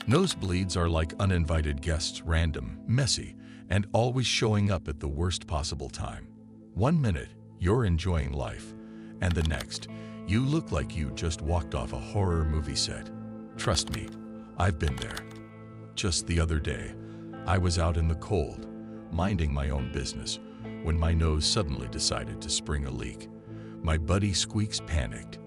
Nosebleeds are like uninvited guests, random, messy, and always showing up at the worst possible time. One minute, you're enjoying life, and the next, you look like you just walked off a horror movie set. Trust me, I've been there. Just the other day, I was out in the cold, minding my own business, when my nose suddenly decided to spring a leak. My buddy Squeaks panicked,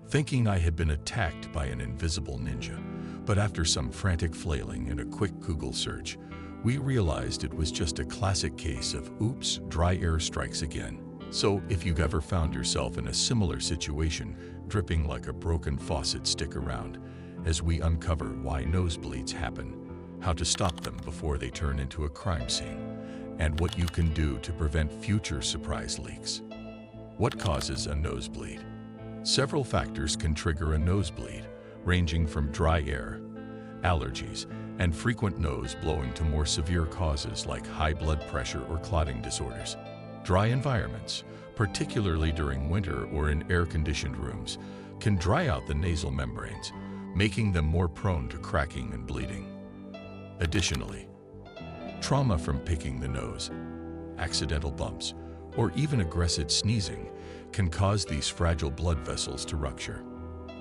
thinking I had been attacked by an invisible ninja. But after some frantic flailing and a quick Google search, we realized it was just a classic case of oops, dry air strikes again. So if you've ever found yourself in a similar situation, dripping like a broken faucet, stick around as we uncover why nosebleeds happen, how to stop them before they turn into a crime scene, and what you can do to prevent future surprise leaks. What causes a nosebleed? Several factors can trigger a nosebleed, ranging from dry air, allergies, and frequent nose blowing to more severe causes like high blood pressure or clotting disorders. Dry environments, particularly during winter or in air-conditioned rooms, can dry out the nasal membranes, making them more prone to cracking and bleeding. Additionally, trauma from picking the nose, accidental bumps, or even aggressive sneezing can cause these fragile blood vessels to rupture.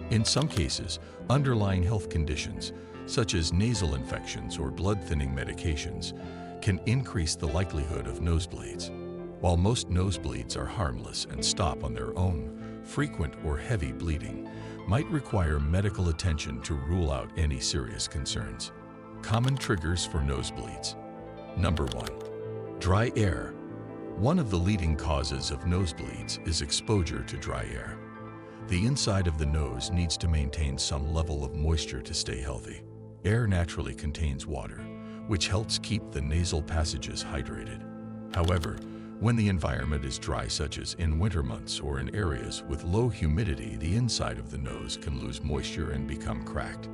In some cases, underlying health conditions, such as nasal infections or blood-thinning medications, can increase the likelihood of nosebleeds. While most nosebleeds are harmless and stop on their own, frequent or heavy bleeding might require medical attention to rule out any serious concerns. Common triggers for nosebleeds. Number 1. Dry air. One of the leading causes of nosebleeds is exposure to dry air. The inside of the nose needs to maintain some level of moisture to stay healthy. Air naturally contains water, which helps keep the nasal passages hydrated. However, when the environment is dry, such as in winter months or in areas with low humidity, the inside of the nose can lose moisture and become cracked.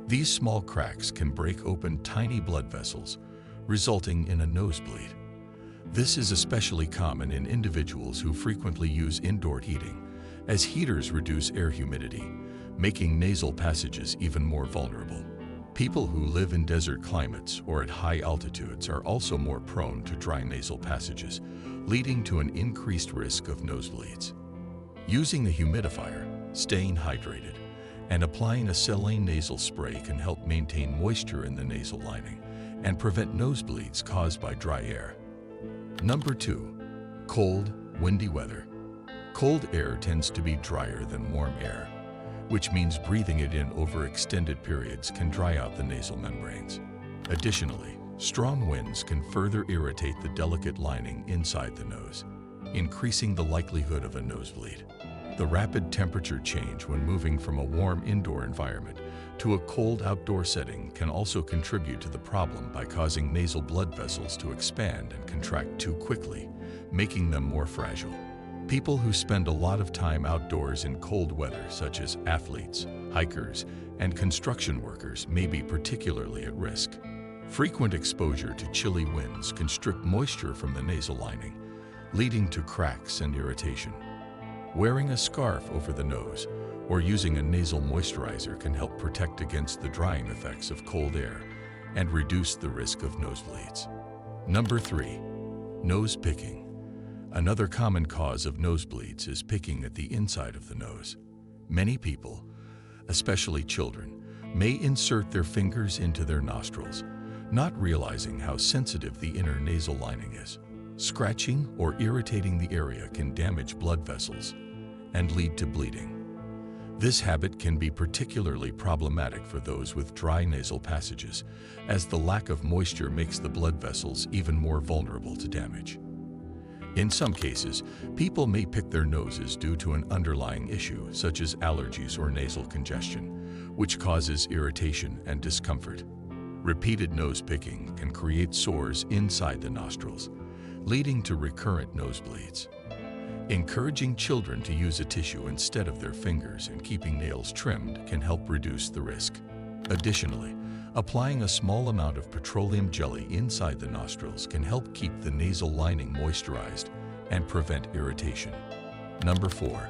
These small cracks can break open tiny blood vessels, resulting in a nosebleed. This is especially common in individuals who frequently use indoor heating, as heaters reduce air humidity, making nasal passages even more vulnerable. People who live in desert climates or at high altitudes are also more prone to dry nasal passages, leading to an increased risk of nosebleeds. Using a humidifier, staying hydrated, and applying a saline nasal spray can help maintain moisture in the nasal lining and prevent nosebleeds caused by dry air. Number 2. Cold, windy weather. Cold air tends to be drier than warm air, which means breathing it in over extended periods can dry out the nasal membranes. Additionally, strong winds can further irritate the delicate lining inside the nose, increasing the likelihood of a nosebleed. The rapid temperature change when moving from a warm indoor environment to a cold outdoor setting can also contribute to the problem by causing nasal blood vessels to expand and contract too quickly, making them more fragile. People who spend a lot of time outdoors in cold weather, such as athletes, hikers, and construction workers, may be particularly at risk. Frequent exposure to chilly winds can strip moisture from the nasal lining, leading to cracks and irritation. Wearing a scarf over the nose or using a nasal moisturizer can help protect against the drying effects of cold air and reduce the risk of nosebleeds. Number 3. Nose picking. Another common cause of nosebleeds is picking at the inside of the nose. Many people, especially children, may insert their fingers into their nostrils, not realizing how sensitive the inner nasal lining is. Scratching or irritating the area can damage blood vessels and lead to bleeding. This habit can be particularly problematic for those with dry nasal passages, as the lack of moisture makes the blood vessels even more vulnerable to damage. In some cases, people may pick their noses due to an underlying issue, such as allergies or nasal congestion, which causes irritation and discomfort. Repeated nose picking can create sores inside the nostrils, leading to recurrent nosebleeds. Encouraging children to use a tissue instead of their fingers and keeping nails trimmed can help reduce the risk. Additionally, applying a small amount of petroleum jelly inside the nostrils can help keep the nasal lining moisturized and prevent irritation. Number 4.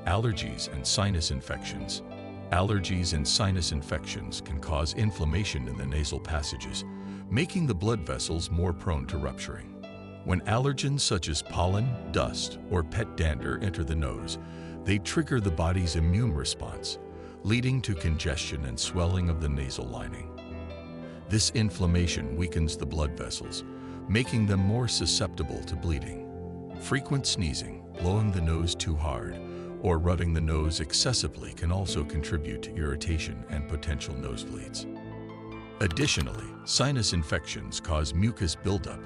Allergies and sinus infections. Allergies and sinus infections can cause inflammation in the nasal passages, making the blood vessels more prone to rupturing. When allergens such as pollen, dust, or pet dander enter the nose, they trigger the body's immune response, leading to congestion and swelling of the nasal lining. This inflammation weakens the blood vessels, making them more susceptible to bleeding. Frequent sneezing, blowing the nose too hard, or rubbing the nose excessively can also contribute to irritation and potential nosebleeds. Additionally, sinus infections cause mucus buildup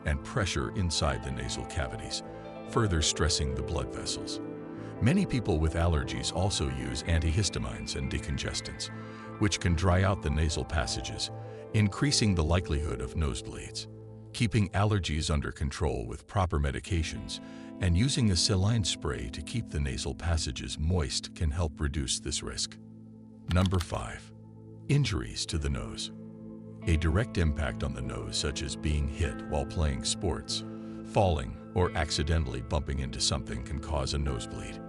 and pressure inside the nasal cavities, further stressing the blood vessels. Many people with allergies also use antihistamines and decongestants, which can dry out the nasal passages, increasing the likelihood of nosebleeds. Keeping allergies under control with proper medications and using a saline spray to keep the nasal passages moist can help reduce this risk. Number 5. Injuries to the nose. A direct impact on the nose, such as being hit while playing sports, falling, or accidentally bumping into something, can cause a nosebleed.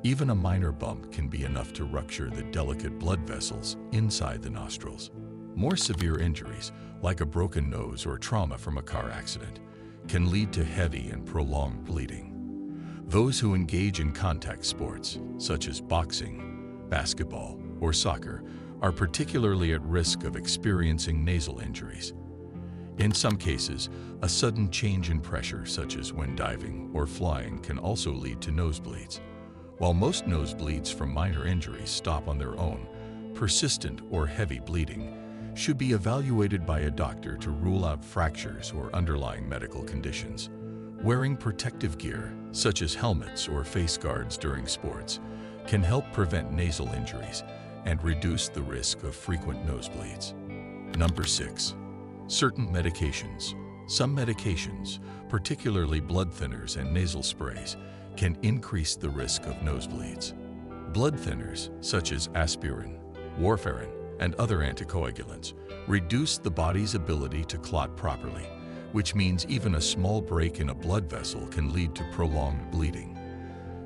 Even a minor bump can be enough to rupture the delicate blood vessels inside the nostrils. More severe injuries, like a broken nose or trauma from a car accident, can lead to heavy and prolonged bleeding. Those who engage in contact sports, such as boxing, basketball, or soccer, are particularly at risk of experiencing nasal injuries. In some cases, a sudden change in pressure, such as when diving or flying, can also lead to nosebleeds. While most nosebleeds from minor injuries stop on their own, persistent or heavy bleeding should be evaluated by a doctor to rule out fractures or underlying medical conditions. Wearing protective gear, such as helmets or face guards during sports, can help prevent nasal injuries and reduce the risk of frequent nosebleeds. Number 6. Certain medications. Some medications, particularly blood thinners and nasal sprays, can increase the risk of nosebleeds. Blood thinners, such as aspirin, warfarin, and other anticoagulants, reduce the body's ability to clot properly, which means even a small break in a blood vessel can lead to prolonged bleeding.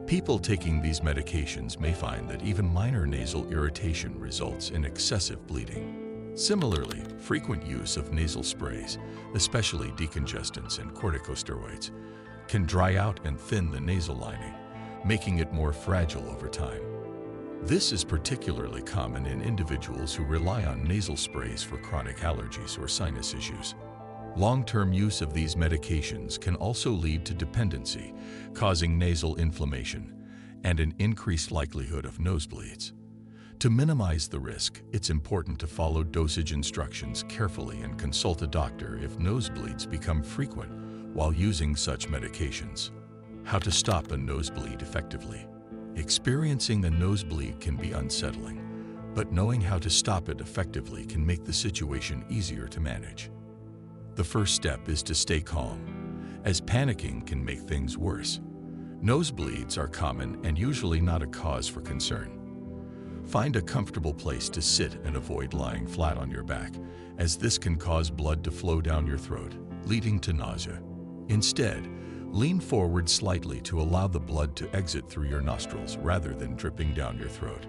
People taking these medications may find that even minor nasal irritation results in excessive bleeding. Similarly, frequent use of nasal sprays, especially decongestants and corticosteroids, can dry out and thin the nasal lining, making it more fragile over time. This is particularly common in individuals who rely on nasal sprays for chronic allergies or sinus issues. Long-term use of these medications can also lead to dependency, causing nasal inflammation and an increased likelihood of nosebleeds. To minimize the risk, it's important to follow dosage instructions carefully and consult a doctor if nosebleeds become frequent while using such medications. How to stop a nosebleed effectively. Experiencing a nosebleed can be unsettling, but knowing how to stop it effectively can make the situation easier to manage. The first step is to stay calm, as panicking can make things worse. Nosebleeds are common and usually not a cause for concern. Find a comfortable place to sit and avoid lying flat on your back, as this can cause blood to flow down your throat, leading to nausea. Instead, lean forward slightly to allow the blood to exit through your nostrils rather than dripping down your throat.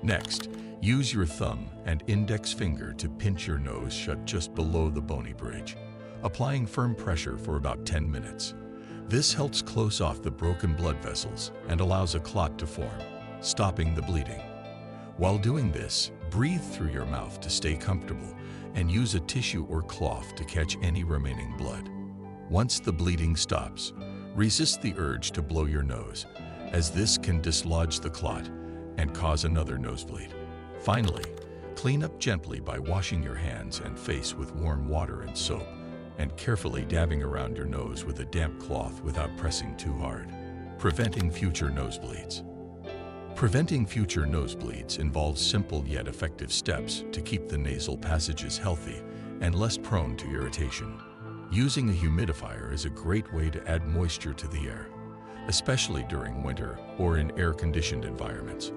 Next, use your thumb and index finger to pinch your nose shut just below the bony bridge, applying firm pressure for about 10 minutes. This helps close off the broken blood vessels and allows a clot to form, stopping the bleeding. While doing this, breathe through your mouth to stay comfortable and use a tissue or cloth to catch any remaining blood. Once the bleeding stops, resist the urge to blow your nose, as this can dislodge the clot and cause another nosebleed. Finally, clean up gently by washing your hands and face with warm water and soap, and carefully dabbing around your nose with a damp cloth without pressing too hard. Preventing future nosebleeds. Preventing future nosebleeds involves simple yet effective steps to keep the nasal passages healthy and less prone to irritation. Using a humidifier is a great way to add moisture to the air, especially during winter or in air-conditioned environments,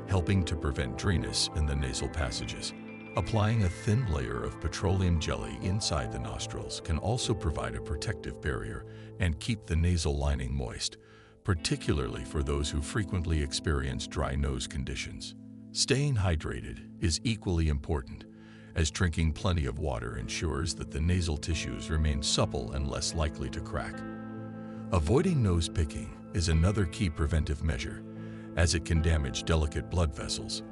helping to prevent dryness in the nasal passages. Applying a thin layer of petroleum jelly inside the nostrils can also provide a protective barrier and keep the nasal lining moist, particularly for those who frequently experience dry nose conditions. Staying hydrated is equally important, as drinking plenty of water ensures that the nasal tissues remain supple and less likely to crack. Avoiding nose picking is another key preventive measure, as it can damage delicate blood vessels.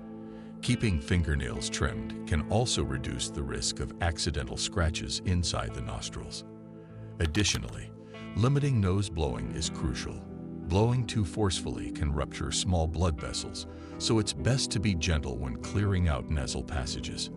Keeping fingernails trimmed can also reduce the risk of accidental scratches inside the nostrils. Additionally, limiting nose blowing is crucial. Blowing too forcefully can rupture small blood vessels, so it's best to be gentle when clearing out nasal passages.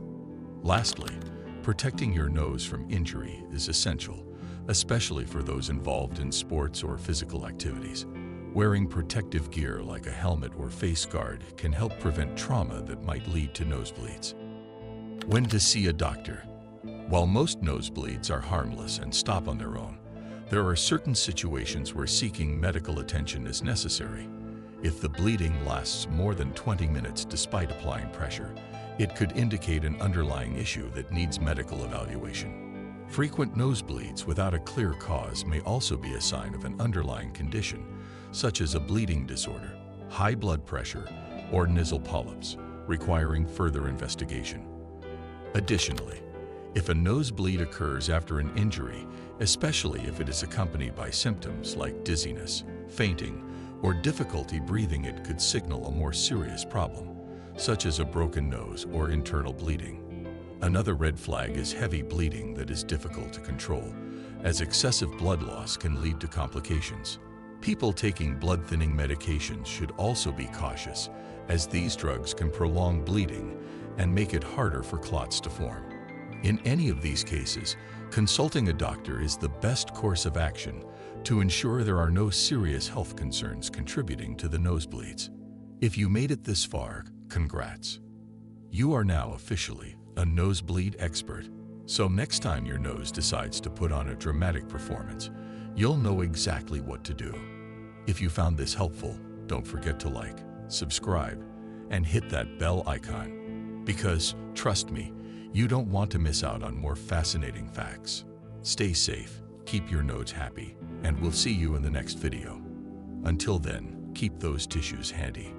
Lastly, protecting your nose from injury is essential, especially for those involved in sports or physical activities. Wearing protective gear like a helmet or face guard can help prevent trauma that might lead to nosebleeds. When to see a doctor? While most nosebleeds are harmless and stop on their own, there are certain situations where seeking medical attention is necessary. If the bleeding lasts more than 20 minutes despite applying pressure, it could indicate an underlying issue that needs medical evaluation. Frequent nosebleeds without a clear cause may also be a sign of an underlying condition, such as a bleeding disorder, high blood pressure, or nasal polyps, requiring further investigation. Additionally, if a nosebleed occurs after an injury, especially if it is accompanied by symptoms like dizziness, fainting, or difficulty breathing, it could signal a more serious problem, such as a broken nose or internal bleeding. Another red flag is heavy bleeding that is difficult to control, as excessive blood loss can lead to complications. People taking blood-thinning medications should also be cautious, as these drugs can prolong bleeding and make it harder for clots to form. In any of these cases, consulting a doctor is the best course of action to ensure there are no serious health concerns contributing to the nosebleeds. If you made it this far, congrats. You are now officially a nosebleed expert. So next time your nose decides to put on a dramatic performance, you'll know exactly what to do. If you found this helpful, don't forget to like, subscribe, and hit that bell icon. Because, trust me, you don't want to miss out on more fascinating facts. Stay safe, keep your nose happy, and we'll see you in the next video. Until then, keep those tissues handy.